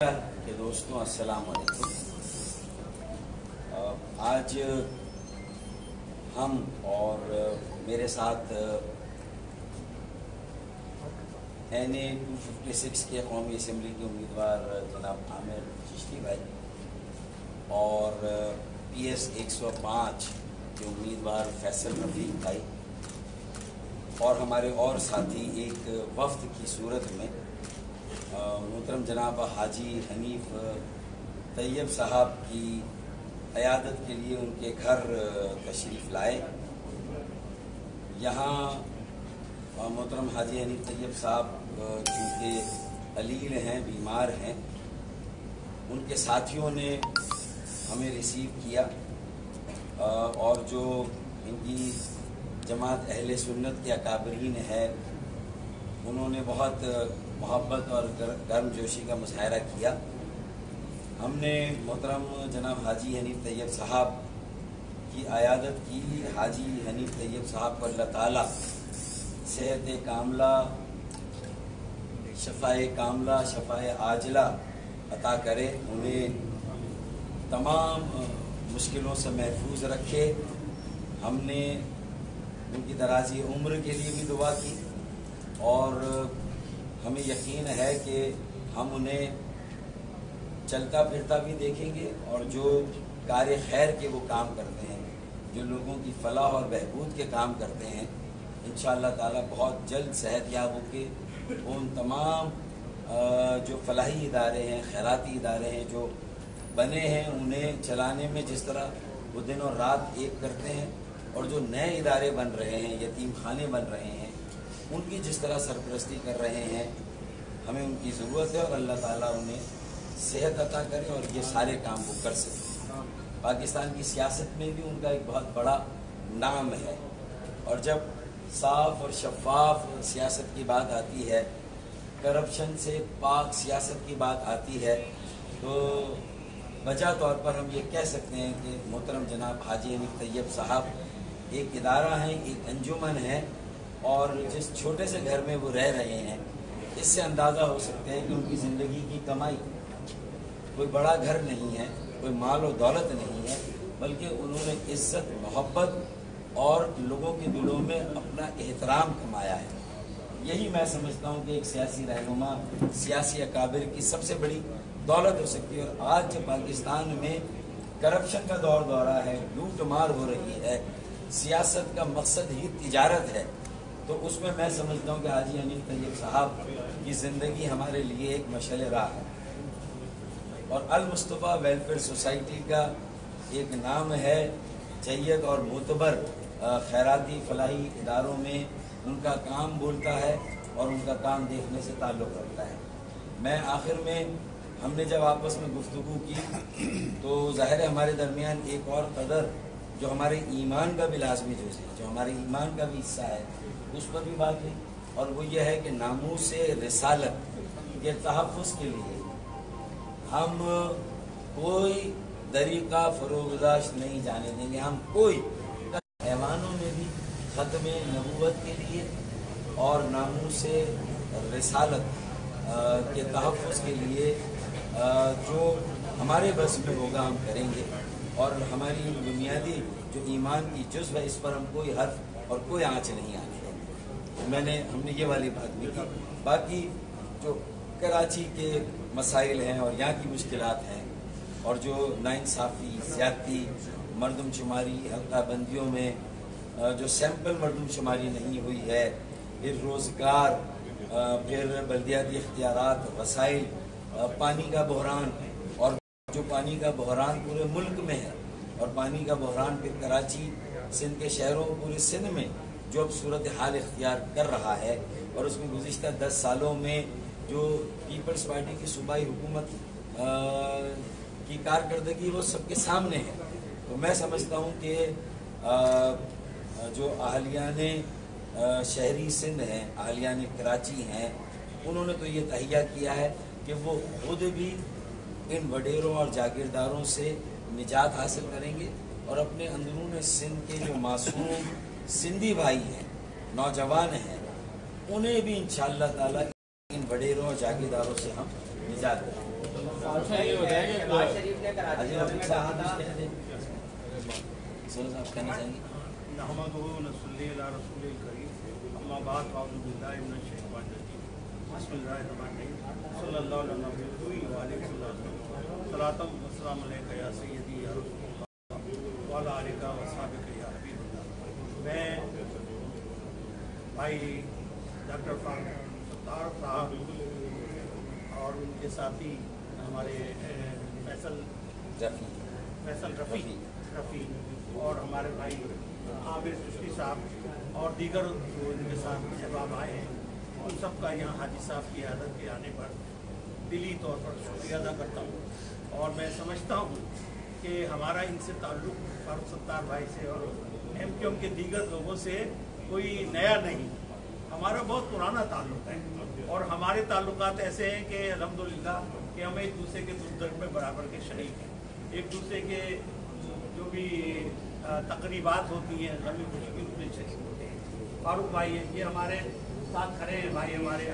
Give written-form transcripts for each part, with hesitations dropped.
کہ دوستوں السلام علیکم۔ آج ہم اور میرے ساتھ NA 256 کے قومی اسمبلی کے امیدوار جناب عامر چشتی بھائی اور PS 105 کے امیدوار فیصل رفیق بھائی اور ہمارے اور ساتھی ایک وفد کی صورت میں محترم جناب حاجی حنیف طیب صاحب کی عیادت کے لیے ان کے گھر تشریف لائے۔ یہاں محترم حاجی حنیف طیب صاحب چونکہ علیل ہیں، بیمار ہیں، ان کے ساتھیوں نے ہمیں ریسیو کیا اور جو ان کی جماعت اہل سنت کے اکابرین ہے انہوں نے بہت محبت اور گرم جوشی کا مظاہرہ کیا۔ ہم نے محترم جناب حاجی حنیف طیب صاحب کی عیادت کی۔ حاجی حنیف طیب صاحب کو اللہ تعالیٰ صحت کاملہ، شفاء عاجلہ عطا کرے، انہیں تمام مشکلوں سے محفوظ رکھے۔ ہم نے ان کی درازی عمر کے لیے بھی دعا کی اور ہمیں یقین ہے کہ ہم انہیں چلتا پھرتا بھی دیکھیں گے اور جو کار خیر کے وہ کام کرتے ہیں، جو لوگوں کی فلاح اور بہبود کے کام کرتے ہیں، انشاءاللہ تعالیٰ بہت جلد صحت یاب ہو کے ان تمام جو فلاحی ادارے ہیں، خیراتی ادارے ہیں جو بنے ہیں، انہیں چلانے میں جس طرح وہ دن اور رات ایک کرتے ہیں اور جو نئے ادارے بن رہے ہیں، یتیم خانے بن رہے ہیں، ان کی جس طرح سرپرستی کر رہے ہیں، ہمیں ان کی ضرورت ہے اور اللہ تعالیٰ انہیں صحت عطا کرے اور یہ سارے کام وہ کر سکیں۔ پاکستان کی سیاست میں بھی ان کا ایک بہت بڑا نام ہے اور جب صاف اور شفاف سیاست کی بات آتی ہے، کرپشن سے پاک سیاست کی بات آتی ہے، تو وجہ طور پر ہم یہ کہہ سکتے ہیں کہ محترم جناب حاجی حنیف طیب صاحب ایک ادارہ ہیں، ایک انجمن ہے اور جس چھوٹے سے گھر میں وہ رہ رہے ہیں، اس سے اندازہ ہو سکتے ہیں کہ ان کی زندگی کی کمائی کوئی بڑا گھر نہیں ہے، کوئی مال و دولت نہیں ہے، بلکہ انہوں نے عزت، محبت اور لوگوں کے دلوں میں اپنا احترام کمایا ہے۔ یہی میں سمجھتا ہوں کہ ایک سیاسی رہنما، سیاسی اکابر کی سب سے بڑی دولت ہو سکتی ہے۔ اور آج جب پاکستان میں کرپشن کا دورہ ہے، لوٹ مار ہو رہی ہے، سیاست کا مقصد ہی تجارت ہے، تو اس میں سمجھتا ہوں کہ حاجی حنیف طیب صاحب کی زندگی ہمارے لیے ایک مشعل راہ ہے۔ اور المصطفیٰ ویلفیئر سوسائٹی کا ایک نام ہے، جید اور معتبر خیراتی فلاحی اداروں میں ان کا کام بولتا ہے اور ان کا کام دیکھنے سے تعلق رکھتا ہے۔ میں آخر میں ہم نے جب آپس میں گفتگو کی تو ظاہر ہے ہمارے درمیان ایک اور قدر جو ہمارے ایمان کا بھی لازمی جز ہے، جو ہمارے ایمان کا بھی حصہ ہے، اس پر بھی بات ہوئی، اور وہ یہ ہے کہ ناموس رسالت کے تحفظ کے لیے ہم کوئی طریقہ فروگزاشت نہیں جانے دیں گے۔ ہم کوئی ایوانوں میں بھی ختم نبوت کے لیے اور ناموس رسالت کے تحفظ کے لیے جو ہمارے بس میں ہوگا ہم کریں گے، اور ہماری بنیادی جو ایمان کی جزو ہے اس پر ہم کوئی حرف اور کوئی آنچ نہیں آنے دیں گے۔ ہم نے یہ والی بات بھی کی۔ باقی جو کراچی کے مسائل ہیں اور یہاں کی مشکلات ہیں اور جو ناانصافی، زیادتی، مردم شماری، حلقہ بندیوں میں جو سیمپل مردم شماری نہیں ہوئی ہے، پھر روزگار، پھر بلدیاتی اختیارات، وسائل، پانی کا بحران، اور جو پانی کا بحران پورے ملک میں ہے، اور پانی کا بحران پھر کراچی، سندھ کے شہروں، پورے سندھ میں جو اب صورتحال اختیار کر رہا ہے، اور اس میں گزشتہ 10 سالوں میں جو پیپلز پارٹی کی صوبائی حکومت کی کارکردگی وہ سب کے سامنے ہے۔ تو میں سمجھتا ہوں کہ جو اہلیان شہری سندھ ہیں، اہلیان کراچی ہیں، انہوں نے تو یہ تہیہ کیا ہے کہ وہ خود بھی ان وڈیروں اور جاگیرداروں سے نجات حاصل کریں گے اور اپنے اندرون سندھ کے جو معصوم سندھی بھائی ہیں، نوجوان ہیں، انہیں بھی انشاءاللہ تعالی ان وڈیروں اور جاگیرداروں سے ہم نجات دیں گے۔ अच्छा ये बताएं कि नवाज शरीफ ने कराची में कहा था आप कहना चाहेंगे? नहमदुहु व नसल्ली अला रसूलिल करीम अम्मा बाद अऊज़ु बिल्लाहि मिनश शैतानिर रजीम बिस्मिल्लाहिर्रहमानिर्रहीम सल्लल्लाहु अलैहि व आलिहि वसल्लम सलातम व सलाम अलैका या सय्यदी या रसूलल्लाह व अला आलिका व अस्हाबिका या हबीबल्लाह। मैं भाई डॉक्टर सत्तार साहब और उनके साथी हमारे फैसल रफ़ी और हमारे भाई आबिद चिश्ती साहब और दीगर जो इनके साथ अहबाब आए हैं, उन सब का यहाँ हाजी साहब की आदत के आने पर दिली तौर पर शुक्रिया अदा करता हूँ। और मैं समझता हूँ कि हमारा इनसे ताल्लुक़ फारूक सत्तार भाई से और MQM के दीगर लोगों से कोई नया नहीं, हमारा बहुत पुराना ताल्लुक़ है। और हमारे ताल्लुकात ऐसे हैं कि अल्हम्दुलिल्लाह कि हम एक दूसरे के दुख दर्द में बराबर के शरीक हैं। एक दूसरे के जो भी तकरीबात होती हैं गमी खुशी की उसमें शरीक होते हैं। फारूक भाई हैं, ये हमारे साथ खड़े हैं भाई हमारे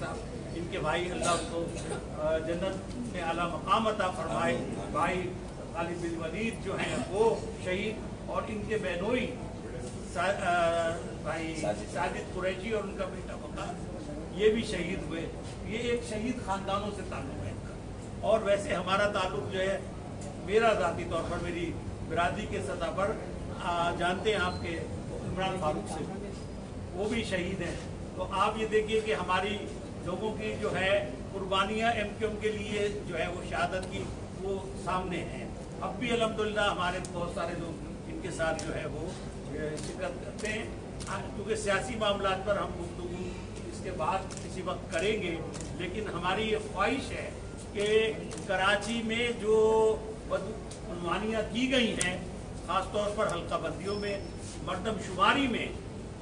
साहब, इनके भाई अल्लाह उनको जन्नत में आला मकाम अता फरमाए। भाई खालिद बिन वलीद जो हैं वो शहीद, और इनके बहनोई भाई साजिद कुरैशी और उनका बेटा वक़ार ये भी शहीद हुए। ये एक शहीद ख़ानदानों से ताल्लुक़ है इनका। और वैसे हमारा ताल्लुक़ जो है मेरा ज़ाती तौर पर मेरी बिरादरी के सतह पर जानते हैं आपके इमरान फारूक से, वो भी शहीद हैं। तो आप ये देखिए कि हमारी लोगों की जो है कुर्बानियाँ MQM के लिए जो है वो शहादत की वो सामने हैं। अब भी अल्हम्दुलिल्लाह हमारे बहुत सारे लोग इनके साथ जो है वो शिरकत करते हैं। क्योंकि सियासी मामला पर हम गुफ्तगू इसके बाद किसी वक्त करेंगे, लेकिन हमारी ये ख्वाहिश है कि कराची में जो बदगुमानियाँ की गई हैं, ख़ासतौर पर हल्का बंदियों में, मर्दमशुमारी में,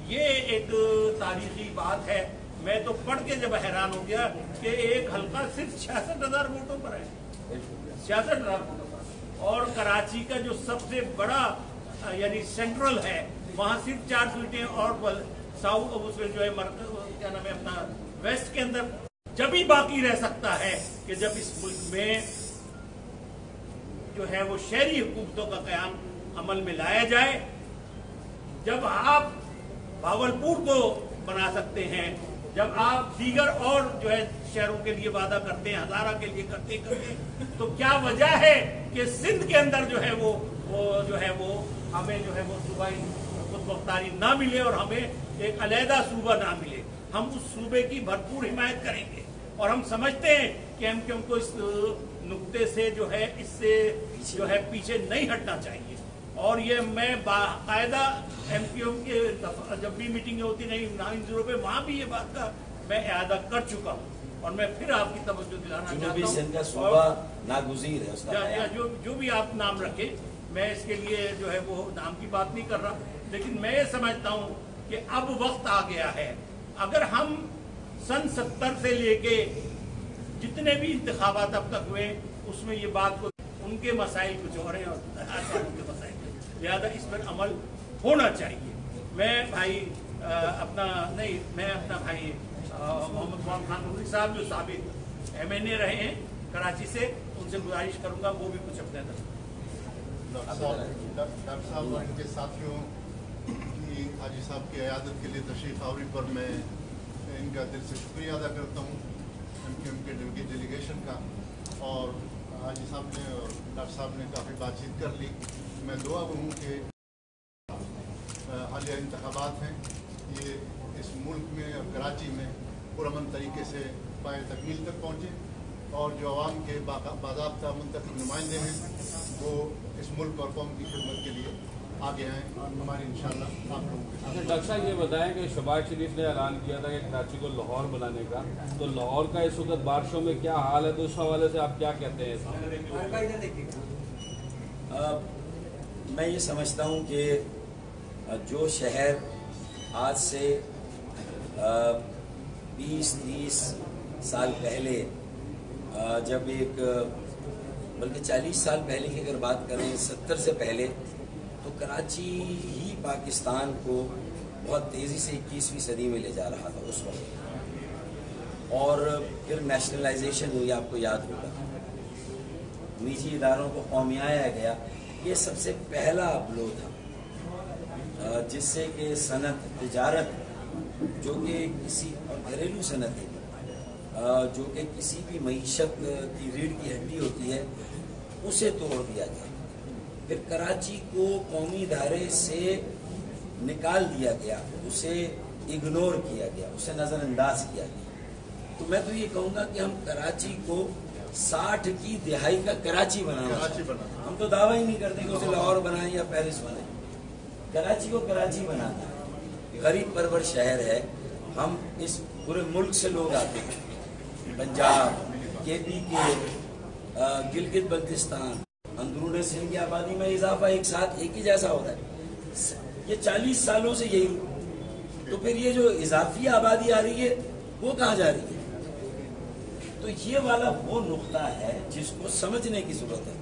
ये एक तारीखी बात है। मैं तो पढ़ के जब हैरान हो गया कि एक हल्का सिर्फ 66,000 वोटों पर है, 66,000 वोटों पर। और कराची का जो सबसे बड़ा यानी सेंट्रल है, वहाँ सिर्फ 4 सीटें, और साउथ उसमें जो है क्या नाम है अपना वेस्ट के अंदर जब ही बाकी रह सकता है कि जब इस मुल्क में जो है वो शहरी हुकूमतों का क़याम अमल में लाया जाए। जब आप भावलपुर को बना सकते हैं, जब आप दीगर और जो है शहरों के लिए वादा करते हैं, हज़ारा के लिए करते, तो क्या वजह है कि सिंध के अंदर जो है वो हमें जो है वो सूबाई खुदमुख्तारी ना मिले और हमें एक अलहदा सूबा ना मिले। हम उस सूबे की भरपूर हिमायत करेंगे, और हम समझते हैं कि MQM को इस नुक्ते से जो है इससे जो है पीछे नहीं हटना चाहिए। और ये मैं बाकायदा MQM के जब भी मीटिंगें होती नहीं 90 पे, वहाँ भी ये बात का मैं इआदा कर चुका हूँ, और मैं फिर आपकी तवज्जो दिलाना चाहता हूँ। नागुज़ीर है उसका, जो भी आप नाम रखें, मैं इसके लिए जो है वो नाम की बात नहीं कर रहा, लेकिन मैं ये समझता हूँ कि अब वक्त आ गया है। अगर हम सन 70 से लेके जितने भी इंतखाबात अब तक हुए, उसमें ये बात को उनके मसाइल कुछ और हैं और उनके मसाइल, लिहाजा इस पर अमल होना चाहिए। मैं भाई अपना भाई मोहम्मद खान नूरी साहब जो साबिक MNA रहे हैं कराची से, उनसे गुजारिश करूंगा वो भी कुछ अपने अंदर। डॉक्टर साहब और इनके साथियों की हाजी साहब की इयादत के लिए तशरीफ़ आवरी पर मैं इनका दिल से शुक्रिया अदा करता हूँ, MQM के डेलीगेशन का। और हाजी साहब ने और डॉक्टर साहब ने काफ़ी बातचीत कर ली। मैं दुआ हूँ कि हालिया इंतखाबात हैं, ये इस मुल्क में और कराची में पुरअमन तरीके से पाए तकमील तक पहुँचे, और जो आवाम के बाज़ाब्ता मुंतखब नुमाइंदे हैं वो इस मुल्क और कौम की खिदमत के लिए आगे आएँ, हमारे इंशाअल्लाह आप लोगों के साथ। डॉक्टर साहब ये बताएं कि शहबाज शरीफ ने ऐलान किया था कि कराची को लाहौर बनाने का, तो लाहौर का इस वक्त बारिशों में क्या हाल है, तो उस हवाले से आप क्या कहते हैं? मैं ये समझता हूँ कि जो शहर आज से 20-30 साल पहले, जब एक बल्कि 40 साल पहले की अगर बात करें, 70 से पहले, तो कराची ही पाकिस्तान को बहुत तेज़ी से 21वीं सदी में ले जा रहा था उस वक्त। और फिर नेशनलाइजेशन हुई, आपको याद होगा। निजी इदारों को कौमियाया गया, ये सबसे पहला ब्लो था जिससे कि सनत तिजारत जो कि किसी घरेलू सनत जो कि किसी भी मईशत की रीढ़ की हड्डी होती है उसे तोड़ दिया गया। फिर कराची को कौमी दायरे से निकाल दिया गया, उसे इग्नोर किया गया, उसे नज़रअंदाज किया गया। तो मैं तो ये कहूँगा कि हम कराची को 60 की दिहाई का कराची बनाना। हम तो दावा ही नहीं करते कि उसे लाहौर बनाएं या पेरिस बनाएं, कराची को कराची बनाना है। गरीब परवर शहर है, हम इस पूरे मुल्क से लोग आते हैं, पंजाब, KP के, गिलगित बल्तिस्तान, अंदरून सिंध की आबादी में इजाफा एक साथ एक ही जैसा होता है। ये 40 सालों से यही, तो फिर ये जो इजाफी आबादी आ रही है वो कहाँ जा रही है? तो ये वाला वो नुक्ता है जिसको समझने की जरूरत है।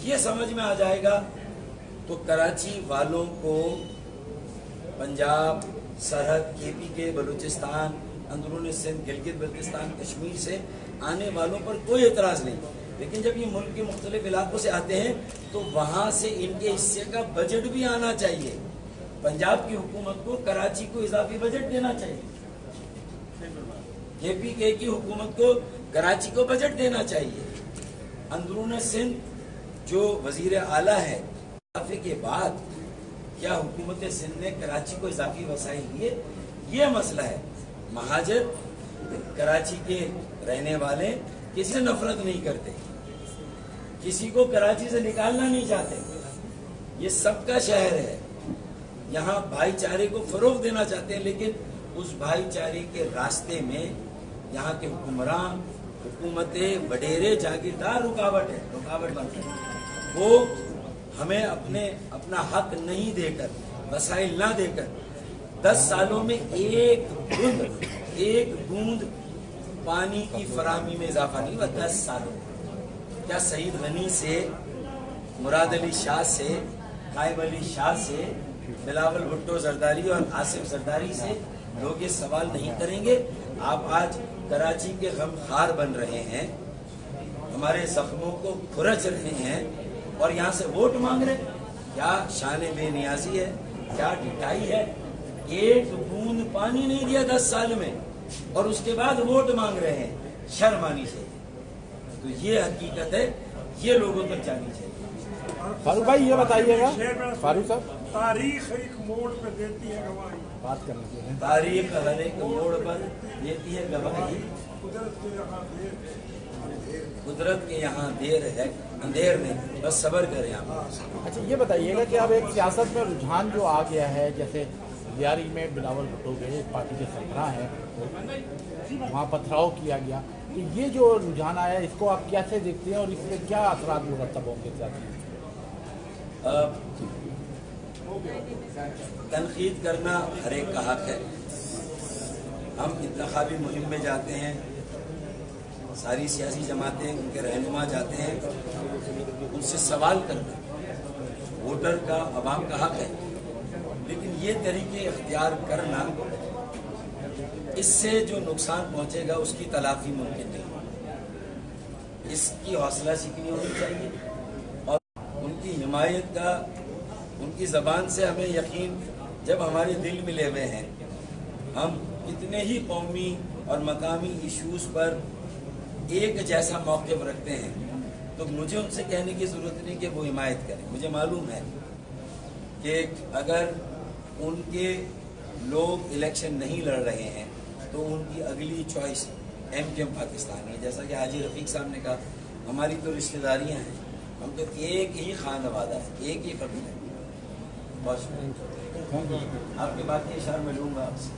ये समझ में आ जाएगा तो कराची वालों को पंजाब, सरहद, KP के, बलूचिस्तान, अंदरून सिंध, गिलगित बल्तिस्तान, कश्मीर से आने वालों पर कोई एतराज़ नहीं। लेकिन जब ये मुल्क के मुख्तलिफ इलाकों से आते हैं तो वहाँ से इनके हिस्से का बजट भी आना चाहिए। पंजाब की हुकूमत को कराची को इजाफी बजट देना चाहिए, KPK की हुकूमत को कराची को बजट देना चाहिए। अंदरून सिंध जो वजीर आला है, इजाफे के बाद क्या हुकूमत सिंध ने कराची को इजाफी वसाइल दिए? ये मसला है। महाजर कराची के रहने वाले किसी से नफरत नहीं करते, किसी को कराची से निकालना नहीं चाहते। ये सबका शहर है, यहाँ भाईचारे को फरोग देना चाहते हैं, लेकिन उस भाईचारे के रास्ते में यहाँ के हुक्मरान, हुकूमतें, वडेरे, जागीरदार रुकावट बनते हैं। वो हमें अपना हक नहीं देकर, वसाइल ना देकर 10 सालों में एक बूंद पानी की फराहमी में इजाफा नहीं हुआ। 10 सालों में क्या सईद गनी से, मुराद अली शाह से, कायम अली शाह से, बिलावल भुट्टो जरदारी और आसिफ जरदारी से लोग ये सवाल नहीं करेंगे? आप आज कराची के गमखार बन रहे हैं, हमारे जख्मों को खुरच रहे हैं और यहाँ से वोट मांग रहे हैं। क्या शान बेनियाजी है? क्या ढिठाई है? एक बूंद पानी नहीं दिया 10 साल में और उसके बाद वोट मांग रहे हैं, शर्म आनी चाहिए। तो ये हकीकत है, ये लोगों तक जानी चाहिए। फारूक भाई ये बताइएगा, फारूक साहब, तारीख एक मोड़ पे देती है गवाही, बात करना चाहिए। तारीख हर एक मोड़ पर देती है गवाही, कुदरत के यहाँ देर है, अंधेर नहीं, बस सब्र करें आप। अच्छा ये बताइएगा कि अब एक सियासत में रुझान जो आ गया है, जैसे लियारी में बिलावल भुट्टो के पार्टी के सरबराह हैं, वहाँ पथराव किया गया, तो ये जो रुझान आया इसको आप कैसे देखते हैं और इसमें क्या असरात मुरतब होंगे? तनकीद करना हर एक का हक है। हम इंतखाबी मुहिम में जाते हैं, सारी सियासी जमातें, उनके रहनुमा जाते हैं, उनसे सवाल करना वोटर का, अवाम का हक है। लेकिन ये तरीके इख्तियार करना, इससे जो नुकसान पहुंचेगा उसकी तलाफी मुमकिन नहीं। इसकी हौसला शिकनी होनी चाहिए और उनकी हिमायत का, उनकी ज़बान से हमें यकीन, जब हमारे दिल मिले हुए हैं, हम कितने ही कौमी और मकामी इश्यूज़ पर एक जैसा मौक़िफ़ रखते हैं, तो मुझे उनसे कहने की ज़रूरत नहीं कि वो हिमायत करें। मुझे मालूम है कि अगर उनके लोग इलेक्शन नहीं लड़ रहे हैं तो उनकी अगली चॉइस MKM पाकिस्तान है। जैसा कि हाजी रफ़ीक साहब ने कहा, हमारी तो रिश्तेदारियाँ हैं, हम तो एक ही खानवादा है, एक ही कबीला है। बहुत शुक्रिया, आपके बात के इशारे में लूँगा आपसे।